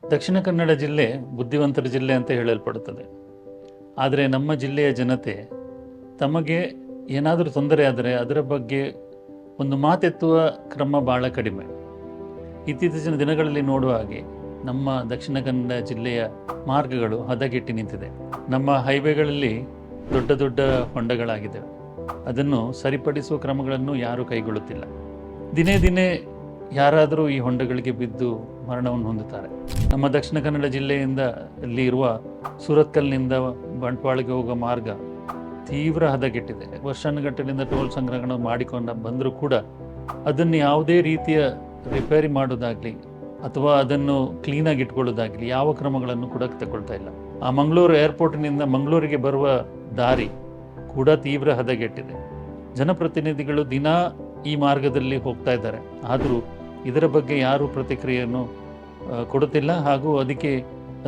ದಕ್ಷಿಣ ಕನ್ನಡ ಜಿಲ್ಲೆ ಬುದ್ಧಿವಂತರ ಜಿಲ್ಲೆ ಅಂತ ಹೇಳಲ್ಪಡುತ್ತದೆ. ಆದರೆ ನಮ್ಮ ಜಿಲ್ಲೆಯ ಜನತೆ ತಮಗೆ ಏನಾದರೂ ತೊಂದರೆ ಆದರೆ ಅದರ ಬಗ್ಗೆ ಒಂದು ಮಾತೆತ್ತುವ ಕ್ರಮ ಭಾಳ ಕಡಿಮೆ. ಇತ್ತೀಚಿನ ದಿನಗಳಲ್ಲಿ ನೋಡುವ ಹಾಗೆ ನಮ್ಮ ದಕ್ಷಿಣ ಕನ್ನಡ ಜಿಲ್ಲೆಯ ಮಾರ್ಗಗಳು ಹದಗೆಟ್ಟು ನಿಂತಿದೆ. ನಮ್ಮ ಹೈವೇಗಳಲ್ಲಿ ದೊಡ್ಡ ದೊಡ್ಡ ಹೊಂಡಗಳಾಗಿದ್ದಾವೆ. ಅದನ್ನು ಸರಿಪಡಿಸುವ ಕ್ರಮಗಳನ್ನು ಯಾರೂ ಕೈಗೊಳ್ಳುತ್ತಿಲ್ಲ. ದಿನೇ ದಿನೇ ಯಾರಾದರೂ ಈ ಹೊಂಡಗಳಿಗೆ ಬಿದ್ದು ಮರಣವನ್ನು ಹೊಂದುತ್ತಾರೆ. ನಮ್ಮ ದಕ್ಷಿಣ ಕನ್ನಡ ಜಿಲ್ಲೆಯಿಂದ ಇಲ್ಲಿ ಇರುವ ಸೂರತ್ಕಲ್ನಿಂದ ಬಂಟ್ವಾಳಗೆ ಹೋಗುವ ಮಾರ್ಗ ತೀವ್ರ ಹದಗೆಟ್ಟಿದೆ. ವರ್ಷಾನುಗಟ್ಟಲಿಂದ ಟೋಲ್ ಸಂಗ್ರಹಣ ಮಾಡಿಕೊಂಡು ಬಂದರೂ ಕೂಡ ಅದನ್ನು ಯಾವುದೇ ರೀತಿಯ ರಿಪೇರಿ ಮಾಡೋದಾಗಲಿ ಅಥವಾ ಅದನ್ನು ಕ್ಲೀನಾಗಿ ಇಟ್ಕೊಳ್ಳೋದಾಗಲಿ ಯಾವ ಕ್ರಮಗಳನ್ನು ಕೂಡ ತಗೊಳ್ತಾ ಇಲ್ಲ. ಆ ಮಂಗಳೂರು ಏರ್ಪೋರ್ಟ್ನಿಂದ ಮಂಗಳೂರಿಗೆ ಬರುವ ದಾರಿ ಕೂಡ ತೀವ್ರ ಹದಗೆಟ್ಟಿದೆ. ಜನಪ್ರತಿನಿಧಿಗಳು ದಿನಾ ಈ ಮಾರ್ಗದಲ್ಲಿ ಹೋಗ್ತಾ ಇದ್ದಾರೆ, ಆದರೂ ಇದರ ಬಗ್ಗೆ ಯಾರೂ ಪ್ರತಿಕ್ರಿಯೆಯನ್ನು ಕೊಡುತ್ತಿಲ್ಲ. ಹಾಗೂ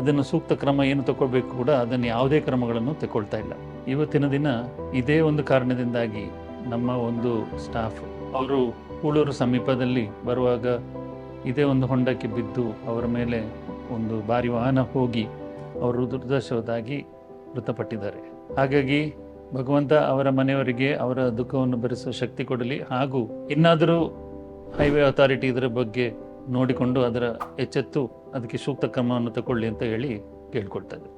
ಅದನ್ನು ಸೂಕ್ತ ಕ್ರಮ ಏನು ತಗೊಳ್ಬೇಕು ಕೂಡ ಅದನ್ನು ಯಾವುದೇ ಕ್ರಮಗಳನ್ನು ತಗೊಳ್ತಾ ಇಲ್ಲ. ಇವತ್ತಿನ ದಿನ ಇದೇ ಒಂದು ಕಾರಣದಿಂದಾಗಿ ನಮ್ಮ ಒಂದು ಸ್ಟಾಫ್ ಅವರು ಹೂಳೂರು ಸಮೀಪದಲ್ಲಿ ಬರುವಾಗ ಇದೇ ಒಂದು ಹೊಂಡಕ್ಕೆ ಬಿದ್ದು ಅವರ ಮೇಲೆ ಒಂದು ಭಾರಿ ವಾಹನ ಹೋಗಿ ಅವರು ದುರ್ದಶವದಾಗಿ ಮೃತಪಟ್ಟಿದ್ದಾರೆ. ಹಾಗಾಗಿ ಭಗವಂತ ಅವರ ಮನೆಯವರಿಗೆ ಅವರ ದುಃಖವನ್ನು ಭರಿಸುವ ಶಕ್ತಿ ಕೊಡಲಿ. ಹಾಗೂ ಇನ್ನಾದರೂ ಹೈವೇ ಅಥಾರಿಟಿ ಇದರ ಬಗ್ಗೆ ನೋಡಿಕೊಂಡು ಅದರ ಎಚ್ಚೆತ್ತು ಅದಕ್ಕೆ ಸೂಕ್ತ ಕ್ರಮವನ್ನು ತಗೊಳ್ಳಿ ಅಂತ ಹೇಳಿ ಕೇಳ್ಕೊಳ್ತಾ ಇದ್ದಾರೆ.